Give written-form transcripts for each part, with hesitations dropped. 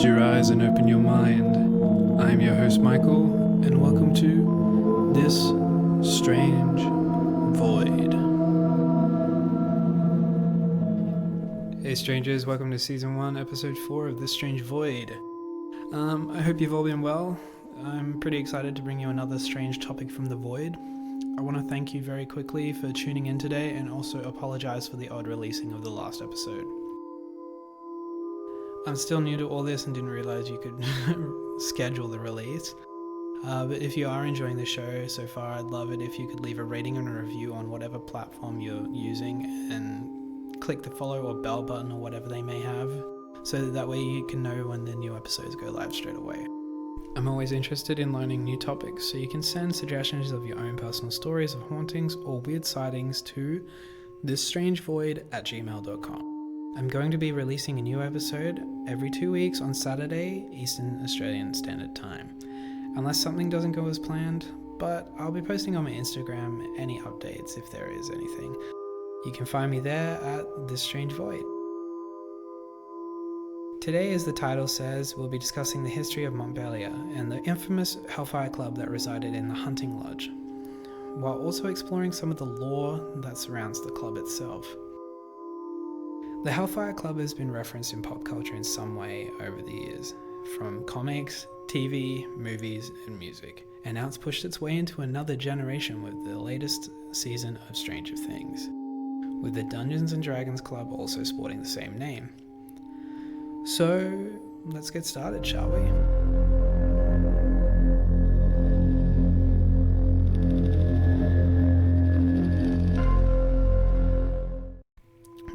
Close your eyes and open your mind. I'm your host Michael, and welcome to This Strange Void. Hey strangers, welcome to Season 1, Episode 4 of This Strange Void. I hope you've all been well. I'm pretty excited to bring you another strange topic from the void. I want to thank you very quickly for tuning in today and also apologize for the odd releasing of the last episode. I'm still new to all this and didn't realize you could schedule the release. But if you are enjoying the show so far, I'd love it if you could leave a rating and a review on whatever platform you're using and click the follow or bell button or whatever they may have, so that way you can know when the new episodes go live straight away. I'm always interested in learning new topics, so you can send suggestions of your own personal stories of hauntings or weird sightings to thisstrangevoid@gmail.com. I'm going to be releasing a new episode every 2 weeks on Saturday, Eastern Australian Standard Time, unless something doesn't go as planned, but I'll be posting on my Instagram any updates if there is anything. You can find me there at thisstrangevoid. Today, as the title says, we'll be discussing the history of Montpellier and the infamous Hellfire Club that resided in the Hunting Lodge, while also exploring some of the lore that surrounds the club itself. The Hellfire Club has been referenced in pop culture in some way over the years, from comics, TV, movies, and music, and now it's pushed its way into another generation with the latest season of Stranger Things, with the Dungeons & Dragons Club also sporting the same name. So, let's get started, shall we?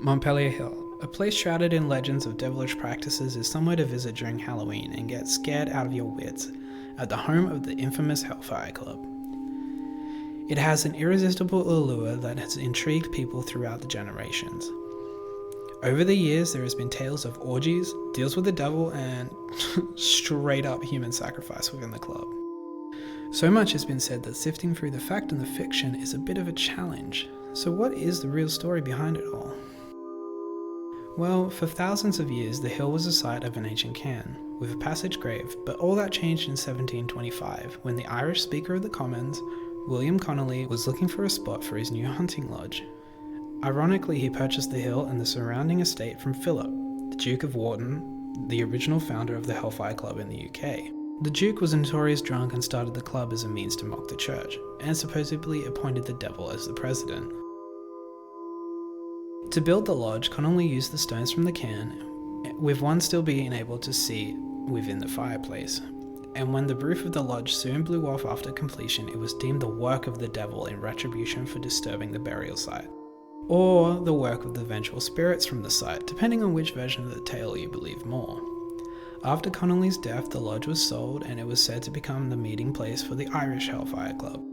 Montpellier Hill, a place shrouded in legends of devilish practices, is somewhere to visit during Halloween and get scared out of your wits at the home of the infamous Hellfire Club. It has an irresistible allure that has intrigued people throughout the generations. Over the years, there has been tales of orgies, deals with the devil, and straight up human sacrifice within the club. So much has been said that sifting through the fact and the fiction is a bit of a challenge. So what is the real story behind it all? Well, for thousands of years, the hill was the site of an ancient cairn, with a passage grave, but all that changed in 1725, when the Irish Speaker of the Commons, William Connolly, was looking for a spot for his new hunting lodge. Ironically, he purchased the hill and the surrounding estate from Philip, the Duke of Wharton, the original founder of the Hellfire Club in the UK. The Duke was a notorious drunk and started the club as a means to mock the church, and supposedly appointed the devil as the president. To build the lodge, Connolly used the stones from the cairn, with one still being able to see within the fireplace. And when the roof of the lodge soon blew off after completion, it was deemed the work of the devil in retribution for disturbing the burial site, or the work of the vengeful spirits from the site, depending on which version of the tale you believe more. After Connolly's death, the lodge was sold, and it was said to become the meeting place for the Irish Hellfire Club.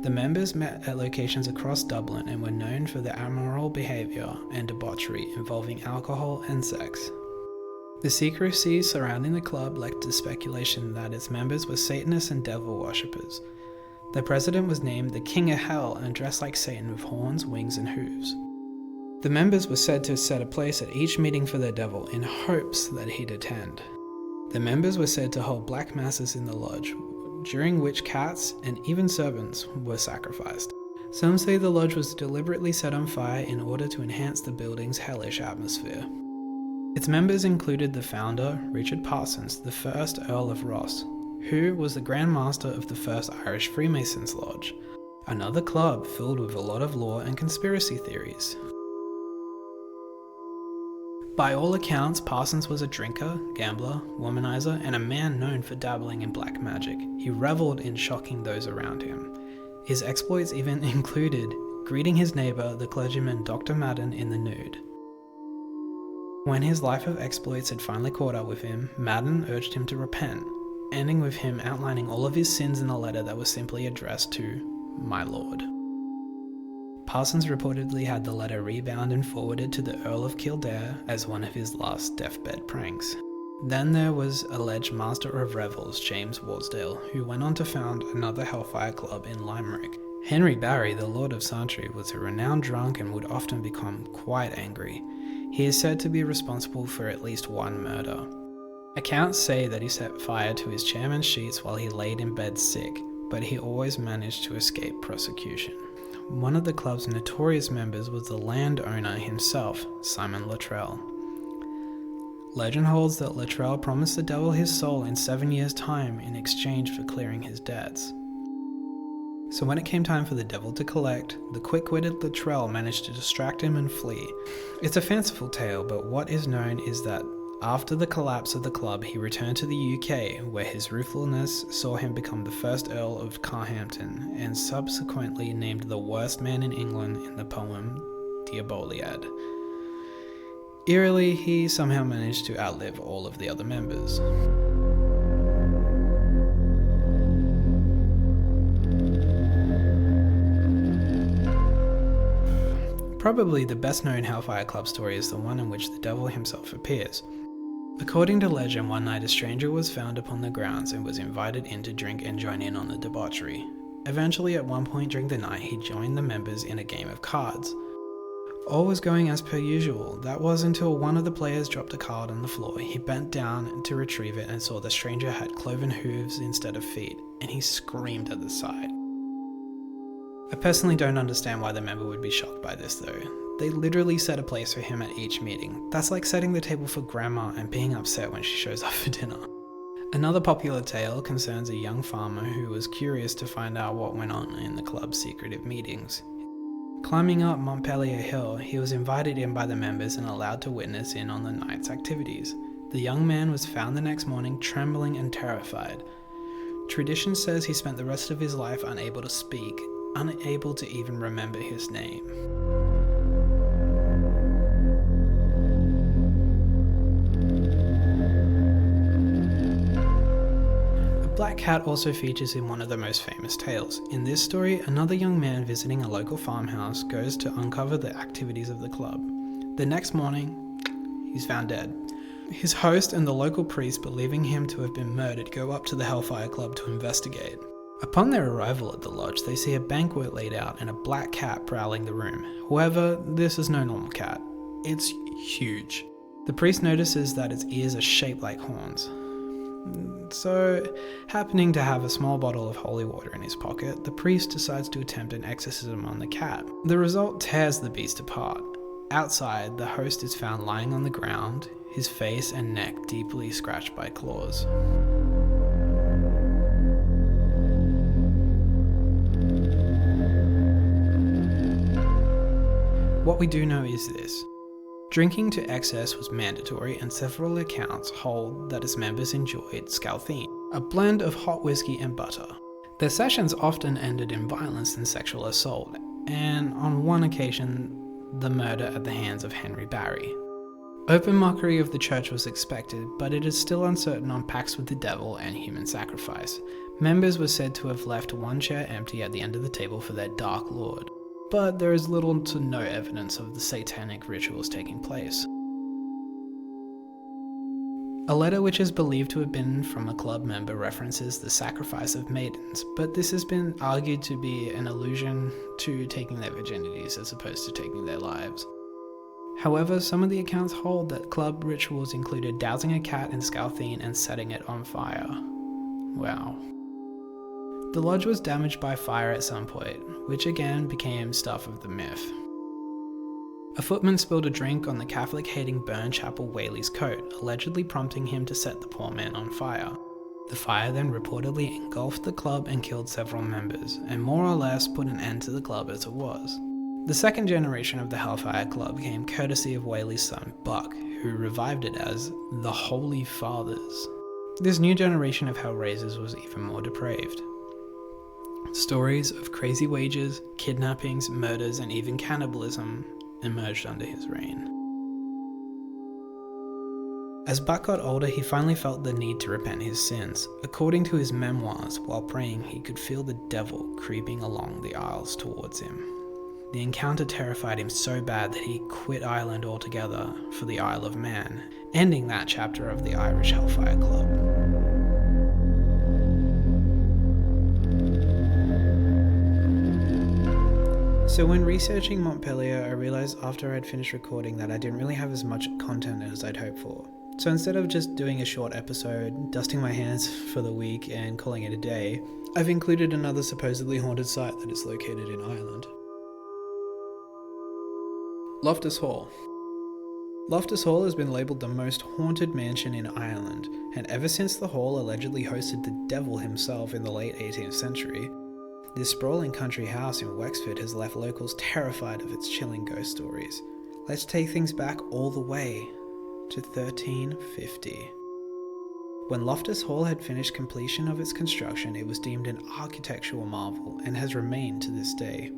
The members met at locations across Dublin and were known for their immoral behaviour and debauchery involving alcohol and sex. The secrecy surrounding the club led to speculation that its members were Satanists and devil worshippers. The president was named the King of Hell and dressed like Satan with horns, wings, and hooves. The members were said to set a place at each meeting for their devil in hopes that he'd attend. The members were said to hold black masses in the lodge, during which cats and even servants were sacrificed. Some say the lodge was deliberately set on fire in order to enhance the building's hellish atmosphere. Its members included the founder, Richard Parsons, the first Earl of Ross, who was the Grand Master of the first Irish Freemasons Lodge, another club filled with a lot of lore and conspiracy theories. By all accounts, Parsons was a drinker, gambler, womanizer, and a man known for dabbling in black magic. He reveled in shocking those around him. His exploits even included greeting his neighbour, the clergyman Dr. Madden, in the nude. When his life of exploits had finally caught up with him, Madden urged him to repent, ending with him outlining all of his sins in a letter that was simply addressed to "My Lord." Parsons reportedly had the letter rebound and forwarded to the Earl of Kildare as one of his last deathbed pranks. Then there was alleged Master of Revels James Warsdale, who went on to found another Hellfire Club in Limerick. Henry Barry, the Lord of Santry, was a renowned drunk and would often become quite angry. He is said to be responsible for at least one murder. Accounts say that he set fire to his chairman's sheets while he laid in bed sick, but he always managed to escape prosecution. One of the club's notorious members was the landowner himself, Simon Luttrell. Legend holds that Luttrell promised the devil his soul in 7 years' time in exchange for clearing his debts. So when it came time for the devil to collect, the quick-witted Luttrell managed to distract him and flee. It's a fanciful tale, but what is known is that after the collapse of the club, he returned to the UK, where his ruthlessness saw him become the first Earl of Carhampton, and subsequently named the worst man in England in the poem Diaboliad. Eerily, he somehow managed to outlive all of the other members. Probably the best known Hellfire Club story is the one in which the devil himself appears. According to legend, one night a stranger was found upon the grounds and was invited in to drink and join in on the debauchery. Eventually, at one point during the night, he joined the members in a game of cards. All was going as per usual. That was until one of the players dropped a card on the floor. He bent down to retrieve it and saw the stranger had cloven hooves instead of feet, and he screamed at the sight. I personally don't understand why the member would be shocked by this though. They literally set a place for him at each meeting. That's like setting the table for grandma and being upset when she shows up for dinner. Another popular tale concerns a young farmer who was curious to find out what went on in the club's secretive meetings. Climbing up Montpellier Hill, he was invited in by the members and allowed to witness in on the night's activities. The young man was found the next morning trembling and terrified. Tradition says he spent the rest of his life unable to speak, unable to even remember his name. Black cat also features in one of the most famous tales. In this story, another young man visiting a local farmhouse goes to uncover the activities of the club. The next morning, he's found dead. His host and the local priest, believing him to have been murdered, go up to the Hellfire Club to investigate. Upon their arrival at the lodge, they see a banquet laid out and a black cat prowling the room. However, this is no normal cat. It's huge. The priest notices that its ears are shaped like horns. So, happening to have a small bottle of holy water in his pocket, the priest decides to attempt an exorcism on the cat. The result tears the beast apart. Outside, the host is found lying on the ground, his face and neck deeply scratched by claws. What we do know is this. Drinking to excess was mandatory, and several accounts hold that its members enjoyed scalthine, a blend of hot whiskey and butter. Their sessions often ended in violence and sexual assault, and on one occasion, the murder at the hands of Henry Barry. Open mockery of the church was expected, but it is still uncertain on pacts with the devil and human sacrifice. Members were said to have left one chair empty at the end of the table for their dark lord, but there is little to no evidence of the satanic rituals taking place. A letter which is believed to have been from a club member references the sacrifice of maidens, but this has been argued to be an allusion to taking their virginities as opposed to taking their lives. However, some of the accounts hold that club rituals included dousing a cat in scalthine and setting it on fire. Wow. The lodge was damaged by fire at some point, which again became stuff of the myth. A footman spilled a drink on the Catholic-hating Burnchapel Whaley's coat, allegedly prompting him to set the poor man on fire. The fire then reportedly engulfed the club and killed several members, and more or less put an end to the club as it was. The second generation of the Hellfire Club came courtesy of Whaley's son, Buck, who revived it as the Holy Fathers. This new generation of Hellraisers was even more depraved. Stories of crazy wages, kidnappings, murders, and even cannibalism emerged under his reign. As Buck got older, he finally felt the need to repent his sins. According to his memoirs, while praying, he could feel the devil creeping along the aisles towards him. The encounter terrified him so bad that he quit Ireland altogether for the Isle of Man, ending that chapter of the Irish Hellfire Club. So when researching Montpellier, I realized after I'd finished recording that I didn't really have as much content as I'd hoped for. So instead of just doing a short episode, dusting my hands for the week and calling it a day, I've included another supposedly haunted site that is located in Ireland. Loftus Hall. Loftus Hall has been labelled the most haunted mansion in Ireland, and ever since the hall allegedly hosted the devil himself in the late 18th century, this sprawling country house in Wexford has left locals terrified of its chilling ghost stories. Let's take things back all the way to 1350. When Loftus Hall had finished completion of its construction, it was deemed an architectural marvel and has remained to this day.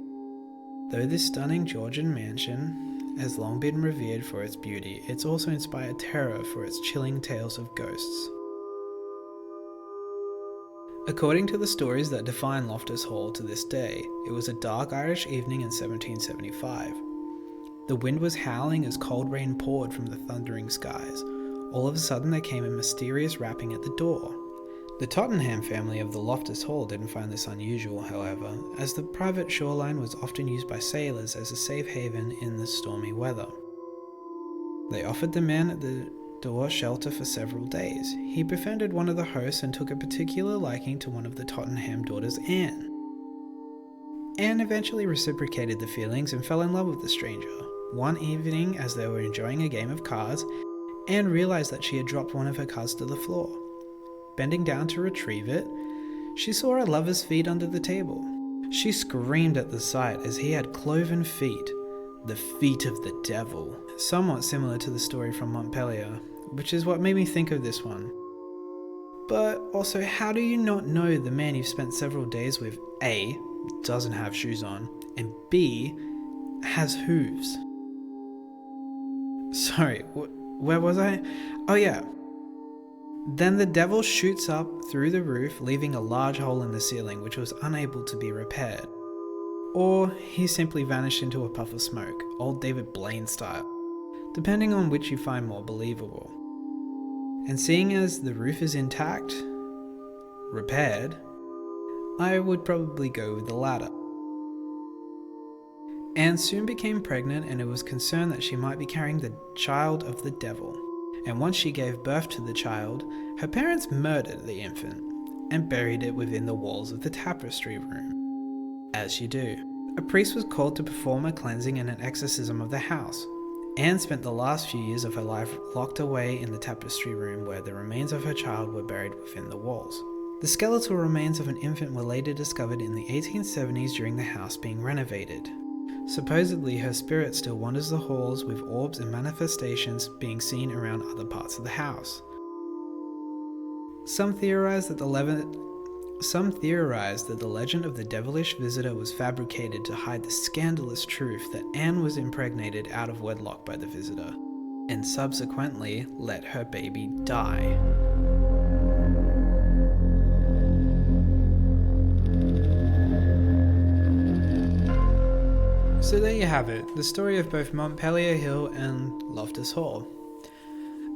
Though this stunning Georgian mansion has long been revered for its beauty, it's also inspired terror for its chilling tales of ghosts. According to the stories that define Loftus Hall to this day, it was a dark Irish evening in 1775. The wind was howling as cold rain poured from the thundering skies. All of a sudden there came a mysterious rapping at the door. The Tottenham family of the Loftus Hall didn't find this unusual, however, as the private shoreline was often used by sailors as a safe haven in the stormy weather. They offered the man at the door shelter for several days. He befriended one of the hosts and took a particular liking to one of the Tottenham daughters, Anne. Anne eventually reciprocated the feelings and fell in love with the stranger. One evening, as they were enjoying a game of cards, Anne realized that she had dropped one of her cards to the floor. Bending down to retrieve it, she saw her lover's feet under the table. She screamed at the sight as he had cloven feet, the feet of the devil, somewhat similar to the story from Montpellier, which is what made me think of this one. But also, how do you not know the man you've spent several days with, A, doesn't have shoes on, and B, has hooves? Sorry, where was I? Oh yeah. Then the devil shoots up through the roof, leaving a large hole in the ceiling which was unable to be repaired. Or he simply vanished into a puff of smoke, old David Blaine style, depending on which you find more believable. And seeing as the roof is intact, repaired, I would probably go with the latter. Anne soon became pregnant, and it was concerned that she might be carrying the child of the devil. And once she gave birth to the child, her parents murdered the infant and buried it within the walls of the tapestry room. As you do. A priest was called to perform a cleansing and an exorcism of the house. Anne spent the last few years of her life locked away in the tapestry room where the remains of her child were buried within the walls. The skeletal remains of an infant were later discovered in the 1870s during the house being renovated. Supposedly, her spirit still wanders the halls, with orbs and manifestations being seen around other parts of the house. Some theorize that the legend of the devilish visitor was fabricated to hide the scandalous truth that Anne was impregnated out of wedlock by the visitor, and subsequently let her baby die. So there you have it, the story of both Montpellier Hill and Loftus Hall.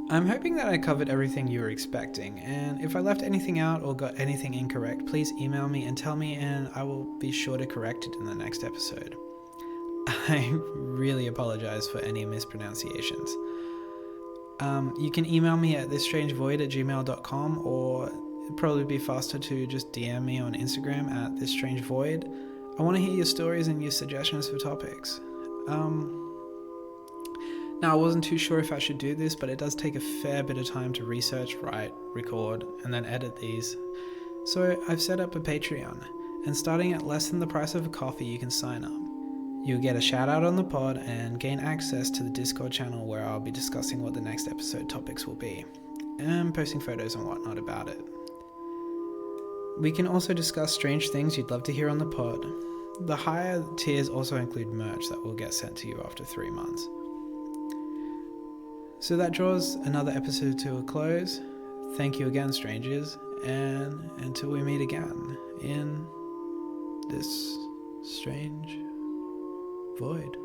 I'm hoping that I covered everything you were expecting, and if I left anything out or got anything incorrect, please email me and tell me, and I will be sure to correct it in the next episode. I really apologize for any mispronunciations. You can email me at thisstrangevoid@gmail.com, or it'd probably be faster to just DM me on Instagram at thisstrangevoid. I want to hear your stories and your suggestions for topics. Now, I wasn't too sure if I should do this, but it does take a fair bit of time to research, write, record, and then edit these. So I've set up a Patreon, and starting at less than the price of a coffee, you can sign up. You'll get a shout out on the pod and gain access to the Discord channel where I'll be discussing what the next episode topics will be, and posting photos and whatnot about it. We can also discuss strange things you'd love to hear on the pod. The higher tiers also include merch that will get sent to you after 3 months. So that draws another episode to a close. Thank you again, strangers, and until we meet again in this strange void.